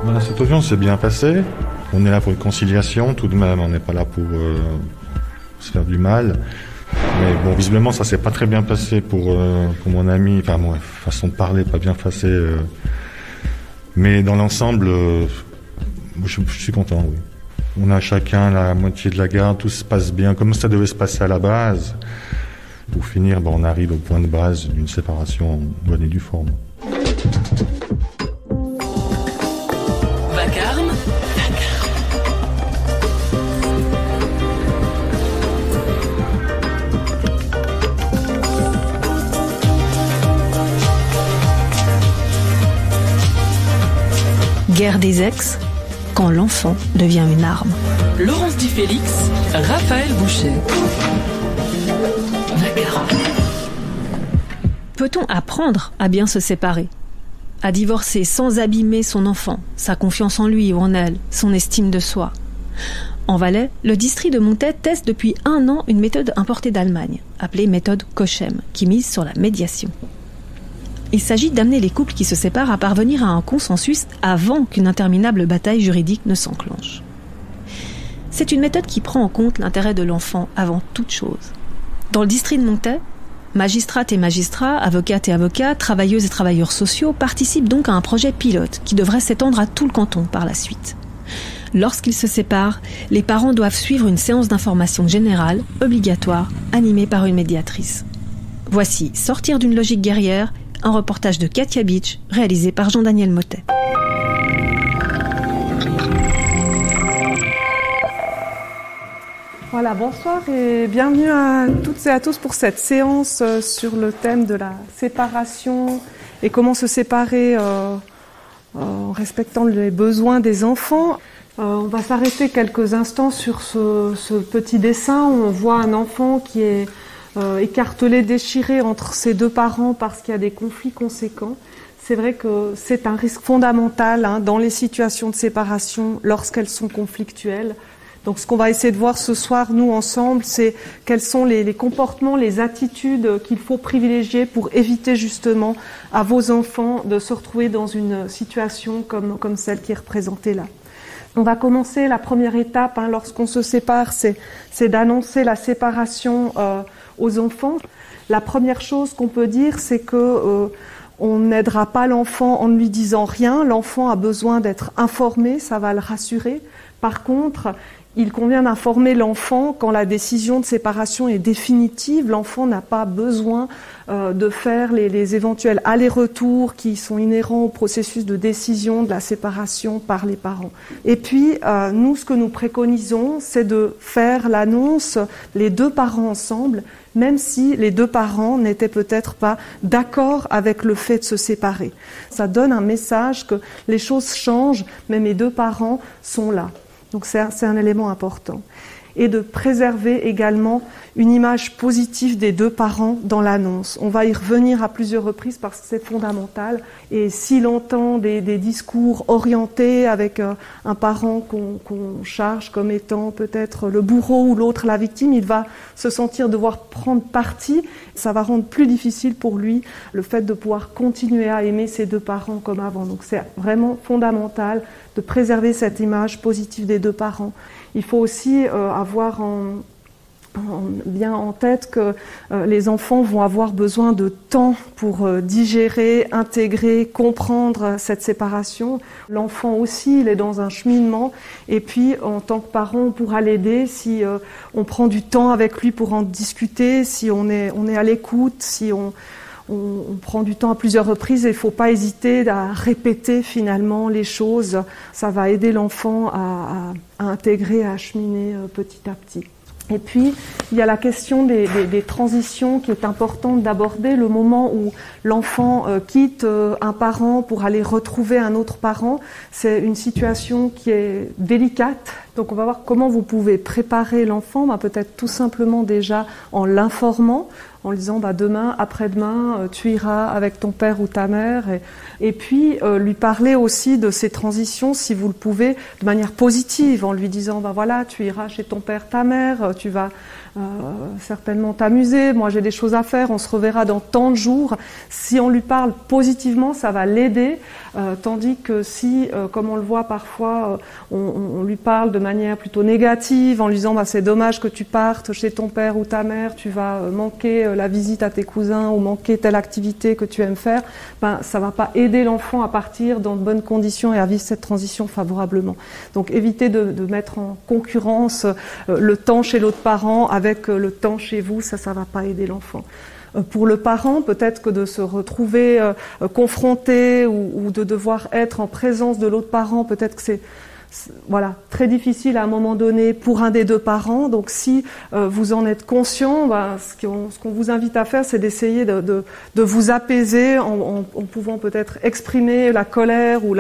Voilà, cette audience s'est bien passée. On est là pour une conciliation, tout de même, on n'est pas là pour se faire du mal. Mais bon, visiblement, ça s'est pas très bien passé pour mon ami. Enfin, bon, façon de parler, pas bien passé. Mais dans l'ensemble, je suis content, oui. On a chacun la moitié de la garde, tout se passe bien, comme ça devait se passer à la base. Pour finir, on arrive au point de base d'une séparation en bonne et due forme. Vacarme. Guerre des ex, quand l'enfant devient une arme. Laurence Di Félix, Raphaël Boucher. Vacarme. Peut-on apprendre à bien se séparer ? À divorcer sans abîmer son enfant, sa confiance en lui ou en elle, son estime de soi ? En Valais, le district de Montaix teste depuis 1 an une méthode importée d'Allemagne, appelée méthode Cochem, qui mise sur la médiation. Il s'agit d'amener les couples qui se séparent à parvenir à un consensus avant qu'une interminable bataille juridique ne s'enclenche. C'est une méthode qui prend en compte l'intérêt de l'enfant avant toute chose. Dans le district de Montaix, magistrates et magistrats, avocates et avocats, travailleuses et travailleurs sociaux participent donc à un projet pilote qui devrait s'étendre à tout le canton par la suite. Lorsqu'ils se séparent, les parents doivent suivre une séance d'information générale, obligatoire, animée par une médiatrice. Voici Sortir d'une logique guerrière, un reportage de Katia Beach, réalisé par Jean-Daniel Mottet. Voilà, bonsoir et bienvenue à toutes et à tous pour cette séance sur le thème de la séparation et comment se séparer en respectant les besoins des enfants. On va s'arrêter quelques instants sur ce petit dessin où on voit un enfant qui est écartelé, déchiré entre ses 2 parents parce qu'il y a des conflits conséquents. C'est vrai que c'est un risque fondamental dans les situations de séparation lorsqu'elles sont conflictuelles. Donc ce qu'on va essayer de voir ce soir, nous, ensemble, c'est quels sont les comportements, les attitudes qu'il faut privilégier pour éviter justement à vos enfants de se retrouver dans une situation comme celle qui est représentée là. On va commencer la première étape, lorsqu'on se sépare, c'est d'annoncer la séparation aux enfants. La première chose qu'on peut dire, c'est que on n'aidera pas l'enfant en ne lui disant rien. L'enfant a besoin d'être informé, ça va le rassurer. Par contre, il convient d'informer l'enfant quand la décision de séparation est définitive. L'enfant n'a pas besoin de faire les éventuels allers-retours qui sont inhérents au processus de décision de la séparation par les parents. Et puis, nous, ce que nous préconisons, c'est de faire l'annonce, les 2 parents ensemble, même si les 2 parents n'étaient peut-être pas d'accord avec le fait de se séparer. Ça donne un message que les choses changent, mais mes 2 parents sont là. Donc c'est un élément important. Et de préserver également une image positive des 2 parents dans l'annonce. On va y revenir à plusieurs reprises parce que c'est fondamental. Et s'il entend des discours orientés avec un parent qu'on charge comme étant peut-être le bourreau ou l'autre la victime, il va se sentir devoir prendre parti. Ça va rendre plus difficile pour lui le fait de pouvoir continuer à aimer ses 2 parents comme avant. Donc c'est vraiment fondamental de préserver cette image positive des 2 parents. Il faut aussi avoir bien en tête que les enfants vont avoir besoin de temps pour digérer, intégrer, comprendre cette séparation. L'enfant aussi, il est dans un cheminement. Et puis, en tant que parent, on pourra l'aider si on prend du temps avec lui pour en discuter, si on est à l'écoute, si on prend du temps à plusieurs reprises et il ne faut pas hésiter à répéter finalement les choses. Ça va aider l'enfant à intégrer, à acheminer petit à petit. Et puis, il y a la question des transitions qui est importante d'aborder, le moment où l'enfant quitte un parent pour aller retrouver un autre parent. C'est une situation qui est délicate. Donc on va voir comment vous pouvez préparer l'enfant, peut-être tout simplement déjà en l'informant, en lui disant demain, après-demain, tu iras avec ton père ou ta mère. Et puis lui parler aussi de ces transitions, si vous le pouvez, de manière positive, en lui disant voilà, tu iras chez ton père, ta mère, tu vas certainement t'amuser. Moi, j'ai des choses à faire. On se reverra dans tant de jours. Si on lui parle positivement, ça va l'aider. Tandis que si, comme on le voit parfois, on lui parle de manière plutôt négative, en lui disant c'est dommage que tu partes chez ton père ou ta mère, tu vas manquer la visite à tes cousins ou manquer telle activité que tu aimes faire, ça va pas aider l'enfant à partir dans de bonnes conditions et à vivre cette transition favorablement. Donc évitez de mettre en concurrence le temps chez l'autre parent avec le temps chez vous, ça va pas aider l'enfant. Pour le parent, peut-être que de se retrouver confronté ou de devoir être en présence de l'autre parent, peut-être que c'est très difficile à un moment donné pour un des deux parents. Donc si vous en êtes conscient, ce qu'on vous invite à faire, c'est d'essayer de vous apaiser en pouvant peut-être exprimer la colère ou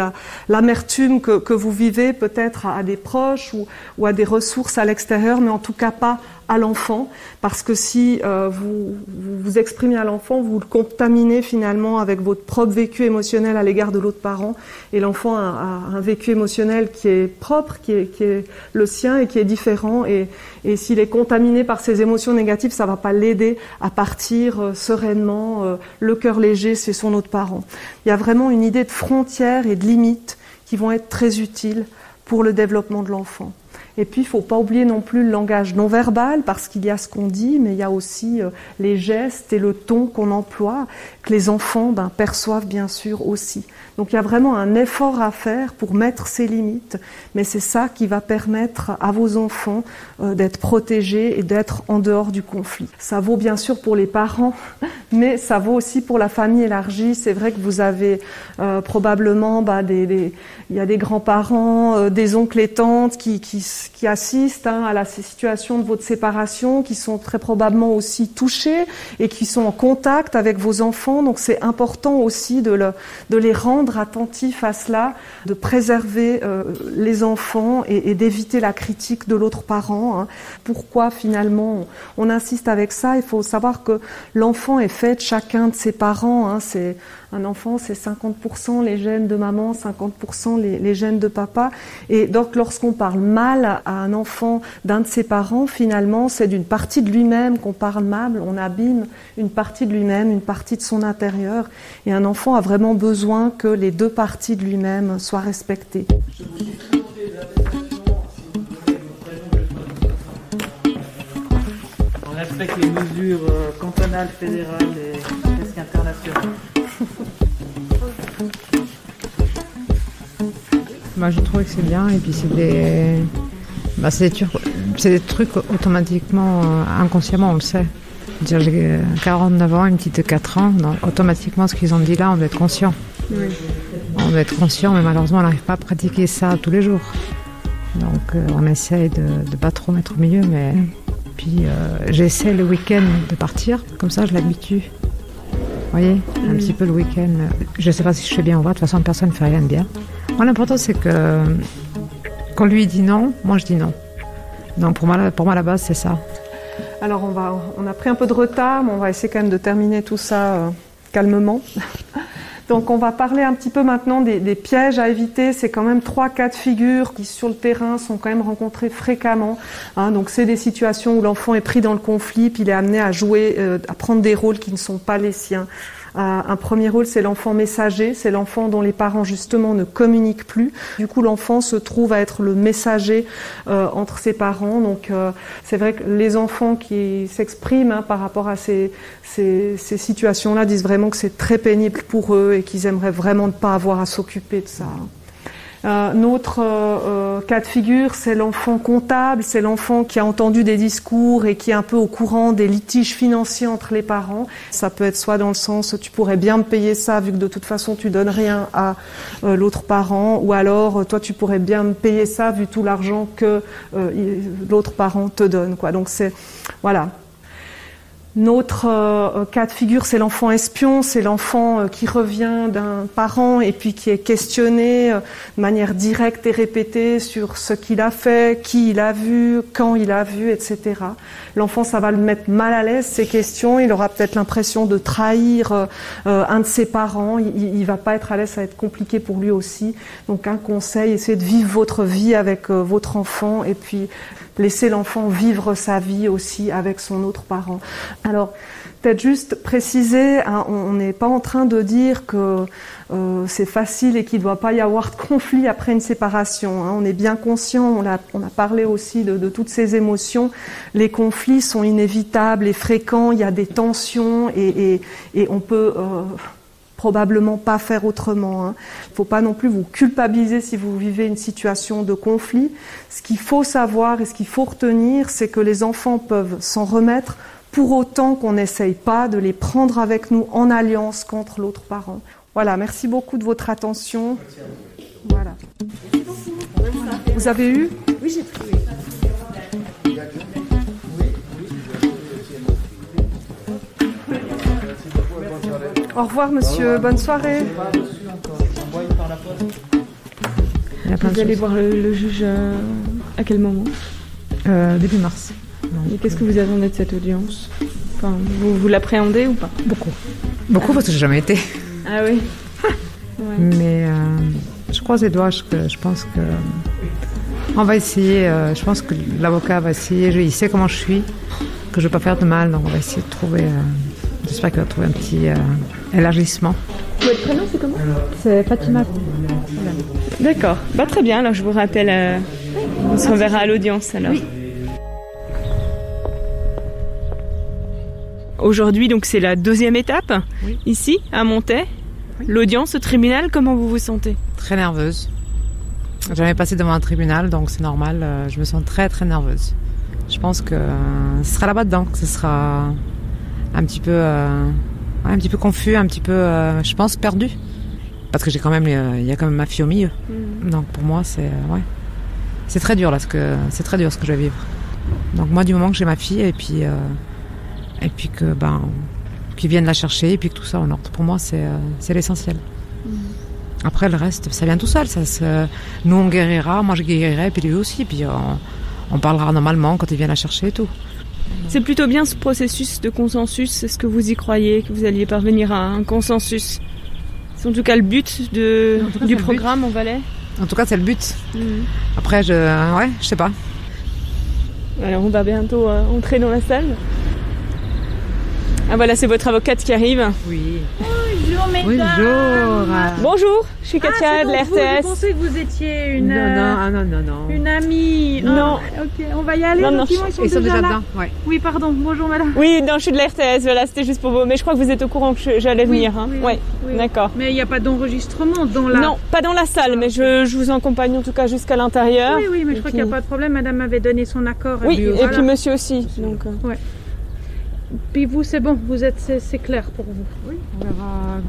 l'amertume que vous vivez peut-être à des proches ou à des ressources à l'extérieur, mais en tout cas pas à l'enfant, parce que si vous exprimez à l'enfant, vous le contaminez finalement avec votre propre vécu émotionnel à l'égard de l'autre parent, et l'enfant a un vécu émotionnel qui est propre, qui est le sien et qui est différent, et s'il est contaminé par ces émotions négatives, ça va pas l'aider à partir sereinement, le cœur léger, c'est son autre parent. Il y a vraiment une idée de frontières et de limites qui vont être très utiles pour le développement de l'enfant. Et puis, il ne faut pas oublier non plus le langage non verbal, parce qu'il y a ce qu'on dit, mais il y a aussi les gestes et le ton qu'on emploie, que les enfants perçoivent bien sûr aussi. Donc il y a vraiment un effort à faire pour mettre ces limites, mais c'est ça qui va permettre à vos enfants d'être protégés et d'être en dehors du conflit. Ça vaut bien sûr pour les parents, mais ça vaut aussi pour la famille élargie. C'est vrai que vous avez probablement il y a des grands-parents, des oncles et tantes qui assistent à la situation de votre séparation, qui sont très probablement aussi touchés et qui sont en contact avec vos enfants. Donc c'est important aussi de les rendre attentifs à cela, de préserver les enfants et d'éviter la critique de l'autre parent. Pourquoi finalement on insiste avec ça? Il faut savoir que l'enfant est fait de chacun de ses parents. Un enfant, c'est 50% les gènes de maman, 50% les gènes de papa. Et donc, lorsqu'on parle mal à un enfant d'un de ses parents, finalement, c'est d'une partie de lui-même qu'on parle mal. On abîme une partie de lui-même, une partie de son intérieur. Et un enfant a vraiment besoin que les deux parties de lui-même soient respectées. On respecte les mesures cantonales, fédérales et presque internationales. Moi, je trouve que c'est bien, et puis c'est des trucs automatiquement, inconsciemment, on le sait. J'ai 49 ans, une petite de 4 ans, donc automatiquement ce qu'ils ont dit là, on doit être conscient. Oui. On doit être conscient, mais malheureusement on n'arrive pas à pratiquer ça tous les jours. Donc on essaye de ne pas trop mettre au milieu, mais puis j'essaie le week-end de partir, comme ça je l'habitue. Vous voyez, un petit peu le week-end. Je ne sais pas si je fais bien ou pas, de toute façon personne ne fait rien de bien. Moi, l'important c'est que quand lui dit non, moi je dis non. Donc pour moi la base c'est ça. Alors on a pris un peu de retard, mais on va essayer quand même de terminer tout ça calmement. Donc on va parler un petit peu maintenant des pièges à éviter. C'est quand même 3 cas de figure qui sur le terrain sont quand même rencontrés fréquemment. Donc c'est des situations où l'enfant est pris dans le conflit, puis il est amené à jouer, à prendre des rôles qui ne sont pas les siens. Un premier rôle, c'est l'enfant messager, c'est l'enfant dont les parents justement ne communiquent plus. Du coup, l'enfant se trouve à être le messager entre ses parents. Donc, c'est vrai que les enfants qui s'expriment par rapport à ces situations-là disent vraiment que c'est très pénible pour eux et qu'ils aimeraient vraiment ne pas avoir à s'occuper de ça. Notre cas de figure, c'est l'enfant comptable, c'est l'enfant qui a entendu des discours et qui est un peu au courant des litiges financiers entre les parents. Ça peut être soit dans le sens tu pourrais bien me payer ça vu que de toute façon tu donnes rien à l'autre parent, ou alors toi tu pourrais bien me payer ça vu tout l'argent que l'autre parent te donne, quoi. Donc c'est voilà. Notre cas de figure, c'est l'enfant espion, c'est l'enfant qui revient d'un parent et puis qui est questionné de manière directe et répétée sur ce qu'il a fait, qui il a vu, quand il a vu, etc. L'enfant, ça va le mettre mal à l'aise, ces questions. Il aura peut-être l'impression de trahir un de ses parents. Il va pas être à l'aise, ça va être compliqué pour lui aussi. Donc un conseil, essayez de vivre votre vie avec votre enfant et puis laisser l'enfant vivre sa vie aussi avec son autre parent. Alors, peut-être juste préciser, hein, on n'est pas en train de dire que c'est facile et qu'il ne doit pas y avoir de conflit après une séparation. Hein. On est bien conscient, on a parlé aussi de toutes ces émotions. Les conflits sont inévitables et fréquents, il y a des tensions et on peut probablement pas faire autrement. Hein. Il ne faut pas non plus vous culpabiliser si vous vivez une situation de conflit. Ce qu'il faut savoir et ce qu'il faut retenir, c'est que les enfants peuvent s'en remettre pour autant qu'on n'essaye pas de les prendre avec nous en alliance contre l'autre parent. Voilà, merci beaucoup de votre attention. Voilà. Vous avez eu ? Oui, j'ai trouvé. Au revoir, monsieur. Bonne soirée. Vous allez voir le juge à quel moment ? Début mars. Et qu'est-ce que vous attendez de cette audience ? Enfin, vous l'appréhendez ou pas ? Beaucoup parce que j'ai jamais été. Ah oui. Ouais. Mais je croise les doigts. Je pense que on va essayer. Je pense que l'avocat va essayer. Il sait comment je suis, que je ne veux pas faire de mal, donc on va essayer de trouver. J'espère qu'il va trouver un petit élargissement. Votre prénom, c'est comment ? C'est Fatima. D'accord. Bah, très bien. Alors je vous rappelle. On se reverra à l'audience alors. Oui. Aujourd'hui, donc c'est la 2e étape, oui. Ici, à Montaix. Oui. L'audience au tribunal, comment vous vous sentez ? Très nerveuse. J'ai jamais passé devant un tribunal, donc c'est normal. Je me sens très très nerveuse. Je pense que ce sera là-bas dedans, que ce sera un petit peu confus, un petit peu, je pense, perdu. Parce que il y a quand même ma fille au milieu. Donc pour moi, c'est très dur là, c'est très dur ce que je vais vivre. Donc moi, du moment que j'ai ma fille et puis que qu'ils viennent la chercher et puis que tout ça en ordre. Pour moi, c'est l'essentiel. Après, le reste, ça vient tout seul. Nous, on guérira, moi je guérirai, puis lui aussi. Puis on parlera normalement quand il vient la chercher et tout. C'est plutôt bien ce processus de consensus. Est-ce que vous y croyez, que vous alliez parvenir à un consensus ? C'est en tout cas le but du programme au Valais ? En tout cas, c'est le but. Après, je sais pas. Alors, on va bientôt entrer dans la salle. Ah voilà, c'est votre avocate qui arrive. Oui. Bonjour, mesdames. Bonjour. Bonjour, je suis Katia de la RTS. Je pensais que vous étiez une... Non. Une amie. Non. Ok, on va y aller. Non, Ils sont déjà là. dedans. Ouais. Oui, pardon. Bonjour, madame. Oui, non, je suis de la RTS. Voilà, c'était juste pour vous. Mais je crois que vous êtes au courant que j'allais venir. Hein. Oui. D'accord. Mais il n'y a pas d'enregistrement dans la... Non, pas dans la salle, mais je vous accompagne en tout cas jusqu'à l'intérieur. Oui, mais je crois qu'il n'y a pas de problème. Madame m'avait donné son accord. Oui, et puis monsieur aussi. Donc, ouais. Puis vous, c'est bon, c'est clair pour vous. Oui, on verra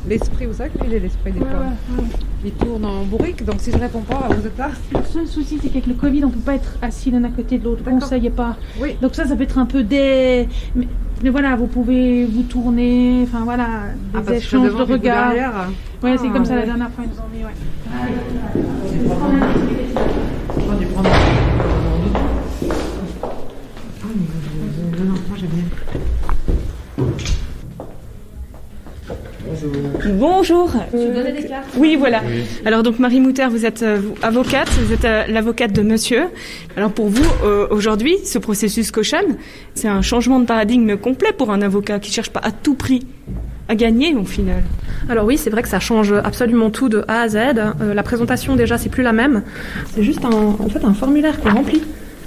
l'esprit, vous savez qu'il est l'esprit des fois. Ouais. Il tourne en bourrique, donc si je réponds pas, vous êtes là. Le seul souci, c'est qu'avec le Covid, on peut pas être assis l'un à côté de l'autre. Conseil pas. Oui. Donc ça peut être un peu Mais voilà, vous pouvez vous tourner, enfin voilà, des échanges de regards. Ouais, c'est comme ça la dernière fois, ils nous ont mis, Bonjour. Oui, voilà. Oui. Alors donc Marie Mouter, vous êtes avocate, vous êtes l'avocate de monsieur. Alors pour vous, aujourd'hui, ce processus Cochan, c'est un changement de paradigme complet pour un avocat qui cherche pas à tout prix à gagner au final. Alors oui, c'est vrai que ça change absolument tout de A à Z. La présentation déjà, c'est plus la même. C'est juste un formulaire qu'on remplit.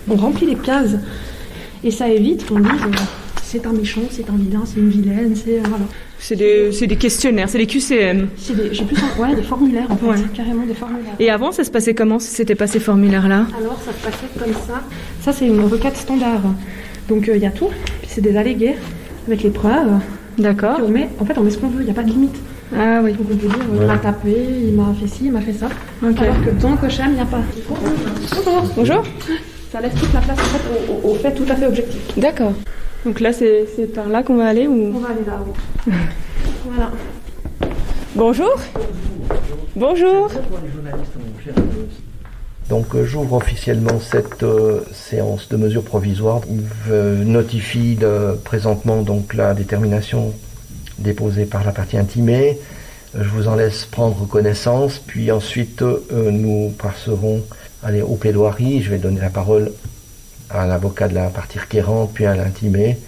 On remplit les cases et ça évite qu'on dise c'est un méchant, c'est un vilain, c'est une vilaine, voilà. C'est des questionnaires, c'est des QCM. Des formulaires en fait, carrément des formulaires. Et avant, ça se passait comment, c'était pas ces formulaires-là ? Alors, ça se passait comme ça. Ça, c'est une requête standard. Donc, il y a tout. Puis c'est des allégués avec les preuves. D'accord. On met ce qu'on veut, il n'y a pas de limite. Ah oui. Donc, on peut dire, il m'a tapé, il m'a fait ci, il m'a fait ça. Okay. Alors que dans Cochan, il n'y a pas. Bonjour. Ça laisse toute la place en fait, au fait tout à fait objectif. D'accord. Donc là, c'est par là qu'on va aller ou... On va aller là, oui. Voilà. Bonjour. Bonjour. Donc j'ouvre officiellement cette séance de mesures provisoires. Il notifie présentement donc la détermination déposée par la partie intimée. Je vous en laisse prendre connaissance, puis ensuite nous passerons aux plaidoiries. Je vais donner la parole à l'avocat de la partie requérante, puis à l'intimé.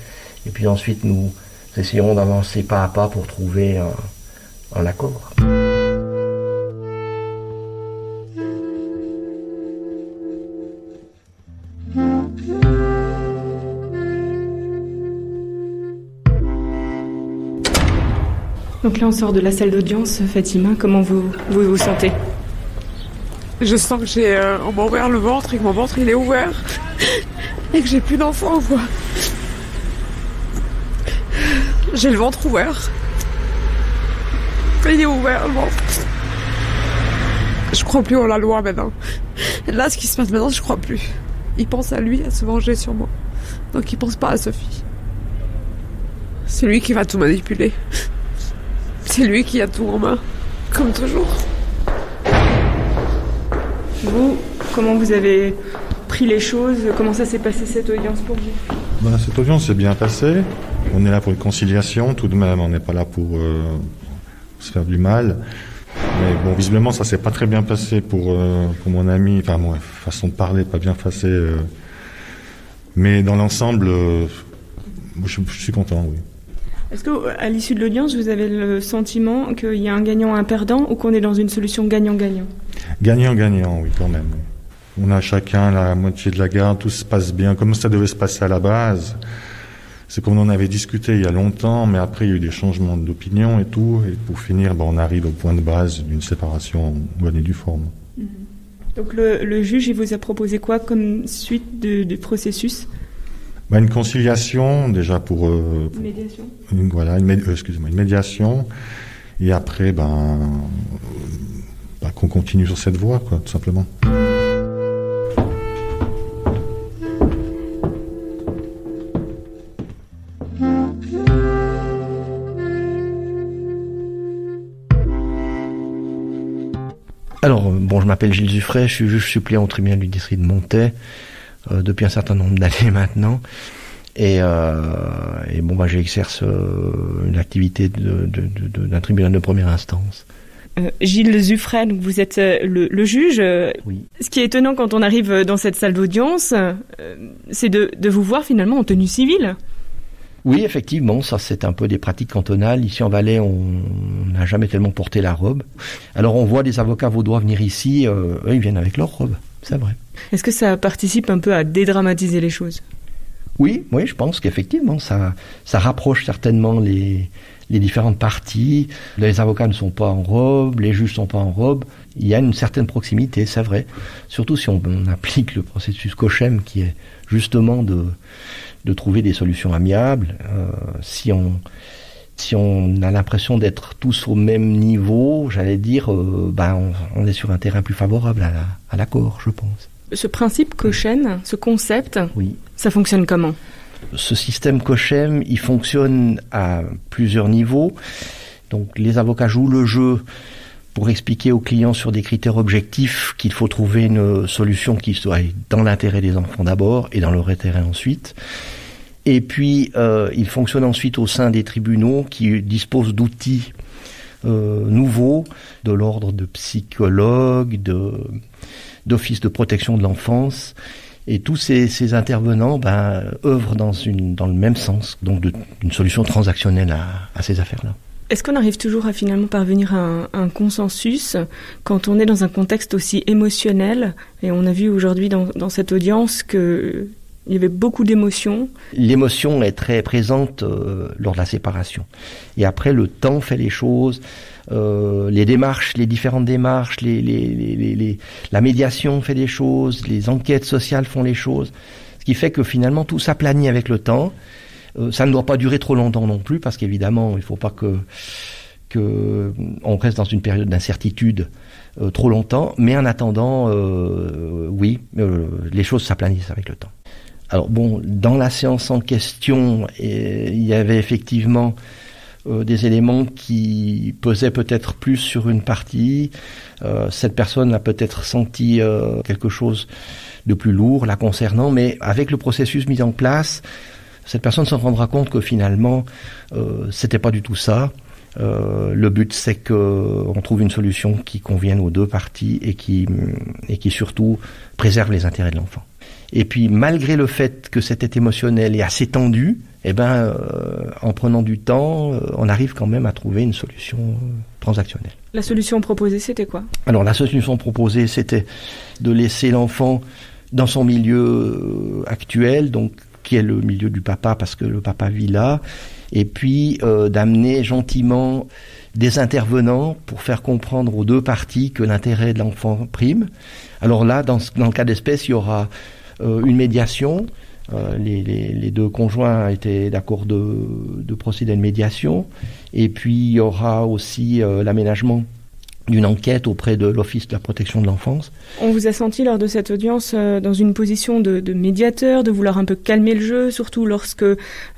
Et puis ensuite, nous essayons d'avancer pas à pas pour trouver un accord. Donc là, on sort de la salle d'audience. Fatima, comment vous sentez? Je sens que on m'a ouvert le ventre et que mon ventre il est ouvert et que j'ai plus d'enfant, quoi. J'ai le ventre ouvert. Il est ouvert, le ventre. Je crois plus en la loi maintenant. Là, ce qui se passe maintenant, je crois plus. Il pense à lui, à se venger sur moi. Donc il pense pas à Sophie. C'est lui qui va tout manipuler. C'est lui qui a tout en main, comme toujours. Vous, comment vous avez pris les choses? Comment ça s'est passé cette audience pour vous? Cette audience s'est bien passée. On est là pour une conciliation tout de même. On n'est pas là pour se faire du mal. Mais bon, visiblement, ça s'est pas très bien passé pour mon ami. Enfin, moi, façon de parler, pas bien passé. Mais dans l'ensemble, je suis content, oui. Est-ce qu'à l'issue de l'audience, vous avez le sentiment qu'il y a un gagnant, un perdant, ou qu'on est dans une solution gagnant-gagnant? Gagnant-gagnant, oui, quand même. On a chacun la moitié de la garde, tout se passe bien, comme ça devait se passer à la base. C'est comme on en avait discuté il y a longtemps, mais après il y a eu des changements d'opinion et tout, et pour finir, on arrive au point de base d'une séparation bonne et due forme. Donc le juge, il vous a proposé quoi comme suite du processus? Une conciliation, déjà pour... médiation. Une médiation. Et après, qu'on continue sur cette voie, quoi, tout simplement. Alors, je m'appelle Gilles Zuffray, je suis juge suppléant au tribunal du district de Montaix depuis un certain nombre d'années maintenant. Et j'exerce une activité d'un tribunal de première instance. Gilles Zuffray, donc vous êtes le juge. Oui. Ce qui est étonnant quand on arrive dans cette salle d'audience, c'est de vous voir finalement en tenue civile. Oui, effectivement, ça c'est un peu des pratiques cantonales. Ici en Valais, on n'a jamais tellement porté la robe. Alors on voit des avocats vaudois venir ici, eux ils viennent avec leur robe, c'est vrai. Est-ce que ça participe un peu à dédramatiser les choses ? Oui, je pense qu'effectivement, ça rapproche certainement les différentes parties. Les avocats ne sont pas en robe, les juges ne sont pas en robe. Il y a une certaine proximité, c'est vrai. Surtout si on applique le processus Cochem, qui est justement de trouver des solutions amiables. Si on a l'impression d'être tous au même niveau, j'allais dire, on est sur un terrain plus favorable à l'accord, je pense. Ce principe Cochem, ce concept, oui. Ça fonctionne comment ? Ce système Cochem, il fonctionne à plusieurs niveaux. Donc les avocats jouent le jeu pour expliquer aux clients sur des critères objectifs qu'il faut trouver une solution qui soit dans l'intérêt des enfants d'abord et dans leur intérêt ensuite. Et puis il fonctionne ensuite au sein des tribunaux qui disposent d'outils nouveaux de l'ordre de psychologues, d'office de protection de l'enfance. Et tous ces intervenants œuvrent dans le même sens, donc d'une solution transactionnelle à ces affaires-là. Est-ce qu'on arrive toujours à finalement parvenir à un consensus quand on est dans un contexte aussi émotionnel ? Et on a vu aujourd'hui dans cette audience qu'il y avait beaucoup d'émotions. L'émotion est très présente lors de la séparation. Et après, le temps fait les choses. Les différentes démarches, la médiation fait des choses, les enquêtes sociales font les choses, ce qui fait que finalement tout s'aplanit avec le temps. Ça ne doit pas durer trop longtemps non plus, parce qu'évidemment il ne faut pas que on reste dans une période d'incertitude trop longtemps, mais en attendant, les choses s'aplanissent avec le temps. Alors dans la séance en question, il y avait effectivement des éléments qui pesaient peut-être plus sur une partie. Cette personne a peut-être senti quelque chose de plus lourd la concernant, mais avec le processus mis en place, cette personne s'en rendra compte que finalement, c'était pas du tout ça. Le but, c'est qu'on trouve une solution qui convienne aux deux parties et qui surtout préserve les intérêts de l'enfant. Et puis, malgré le fait que cet émotionnel est assez tendu, en prenant du temps, on arrive quand même à trouver une solution transactionnelle. La solution proposée, c'était quoi ? Alors, la solution proposée, c'était de laisser l'enfant dans son milieu actuel, donc qui est le milieu du papa, parce que le papa vit là, et puis d'amener gentiment des intervenants pour faire comprendre aux deux parties que l'intérêt de l'enfant prime. Alors là, dans le cas d'espèce, il y aura une médiation. Les deux conjoints étaient d'accord de procéder à une médiation. Et puis, il y aura aussi l'aménagement d'une enquête auprès de l'Office de la protection de l'enfance. On vous a senti lors de cette audience dans une position de médiateur, de vouloir un peu calmer le jeu, surtout lorsque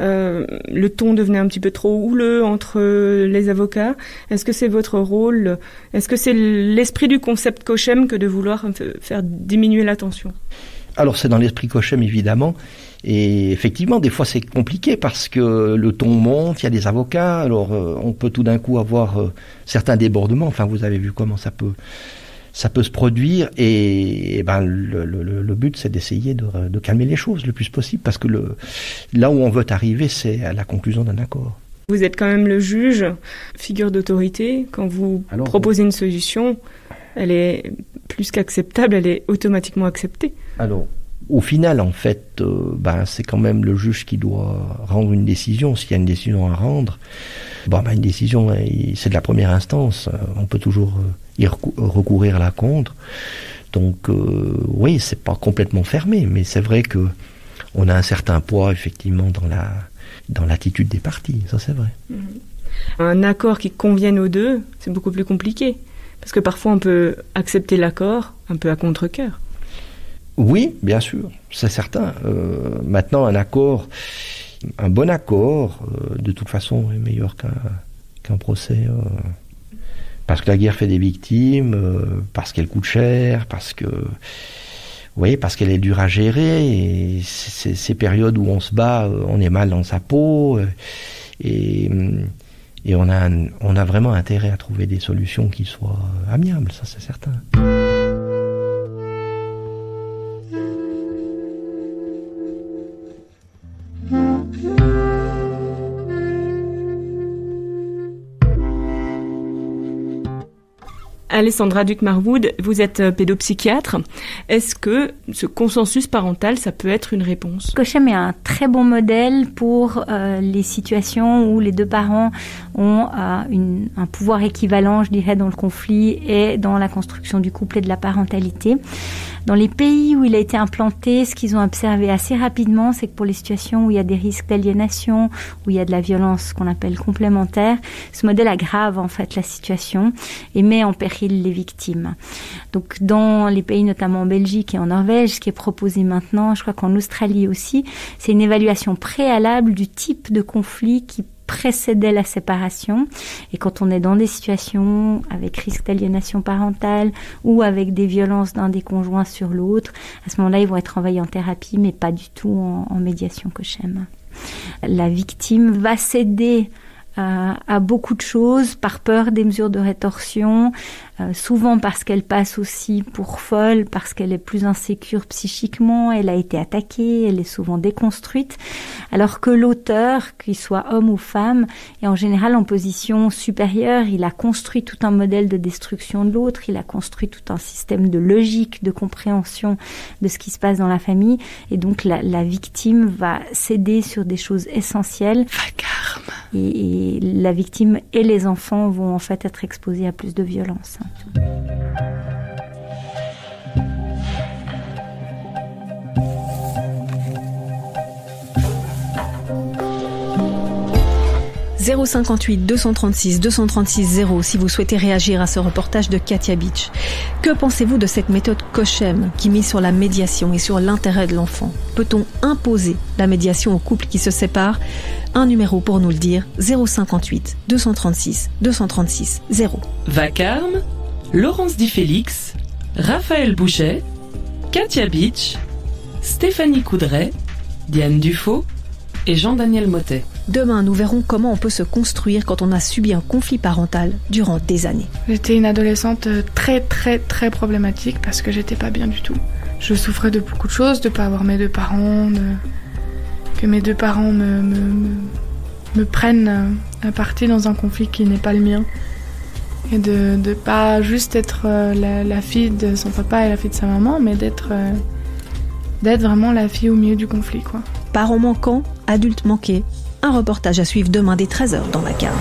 le ton devenait un petit peu trop houleux entre les avocats. Est-ce que c'est votre rôle ? Est-ce que c'est l'esprit du concept Cochem que de vouloir faire diminuer la tension ? Alors c'est dans l'esprit Cochem évidemment, et effectivement des fois c'est compliqué parce que le ton monte, il y a des avocats, alors on peut tout d'un coup avoir certains débordements, enfin vous avez vu comment ça peut se produire, et le but c'est d'essayer de calmer les choses le plus possible, parce que là où on veut arriver c'est à la conclusion d'un accord. Vous êtes quand même le juge, figure d'autorité, quand vous proposez une solution, elle est plus qu'acceptable, elle est automatiquement acceptée. Alors, au final, en fait, c'est quand même le juge qui doit rendre une décision. S'il y a une décision à rendre, une décision, c'est de la première instance. On peut toujours y recourir à la contre. Donc, oui, c'est pas complètement fermé, mais c'est vrai que on a un certain poids, effectivement, dans l'attitude des parties. Ça, c'est vrai. Un accord qui convienne aux deux, c'est beaucoup plus compliqué. Parce que parfois, on peut accepter l'accord un peu à contre-cœur. Oui, bien sûr, c'est certain. Maintenant, un bon accord, de toute façon, est meilleur qu'un procès. Parce que la guerre fait des victimes, parce qu'elle coûte cher, parce qu'elle est dure à gérer. Et ces périodes où on se bat, on est mal dans sa peau. Et on a vraiment intérêt à trouver des solutions qui soient amiables, ça c'est certain. Alessandra Duc-Marwood, vous êtes pédopsychiatre. Est-ce que ce consensus parental, ça peut être une réponse ? Cochem est un très bon modèle pour les situations où les deux parents ont un pouvoir équivalent, je dirais, dans le conflit et dans la construction du couple et de la parentalité. Dans les pays où il a été implanté, ce qu'ils ont observé assez rapidement, c'est que pour les situations où il y a des risques d'aliénation, où il y a de la violence qu'on appelle complémentaire, ce modèle aggrave en fait la situation et met en péril les victimes. Donc dans les pays, notamment en Belgique et en Norvège, ce qui est proposé maintenant, je crois qu'en Australie aussi, c'est une évaluation préalable du type de conflit qui précédait la séparation. Et quand on est dans des situations avec risque d'aliénation parentale ou avec des violences d'un des conjoints sur l'autre, à ce moment-là, ils vont être envoyés en thérapie, mais pas du tout en médiation Cochem. La victime va céder à beaucoup de choses par peur des mesures de rétorsion, souvent parce qu'elle passe aussi pour folle, parce qu'elle est plus insécure psychiquement, elle a été attaquée, elle est souvent déconstruite, alors que l'auteur, qu'il soit homme ou femme, est en général en position supérieure, il a construit tout un modèle de destruction de l'autre, il a construit tout un système de logique, de compréhension de ce qui se passe dans la famille, et donc la victime va céder sur des choses essentielles. Et la victime et les enfants vont en fait être exposés à plus de violence. 058 236 236 0 si vous souhaitez réagir à ce reportage de Katia Beach. Que pensez-vous de cette méthode Cochem qui mise sur la médiation et sur l'intérêt de l'enfant ? Peut-on imposer la médiation aux couples qui se séparent ? Un numéro pour nous le dire, 058 236 236 0. Vacarme, Laurence Di Félix, Raphaël Bouchet, Katia Beach, Stéphanie Coudray, Diane Dufaux et Jean-Daniel Mottet. Demain, nous verrons comment on peut se construire quand on a subi un conflit parental durant des années. J'étais une adolescente très problématique parce que j'étais pas bien du tout. Je souffrais de beaucoup de choses, de ne pas avoir mes deux parents, que mes deux parents me prennent à partie dans un conflit qui n'est pas le mien. Et de ne pas juste être la fille de son papa et la fille de sa maman, mais d'être vraiment la fille au milieu du conflit, quoi. Parents manquants, adultes manqués. Un reportage à suivre demain dès 13h dans La Carme.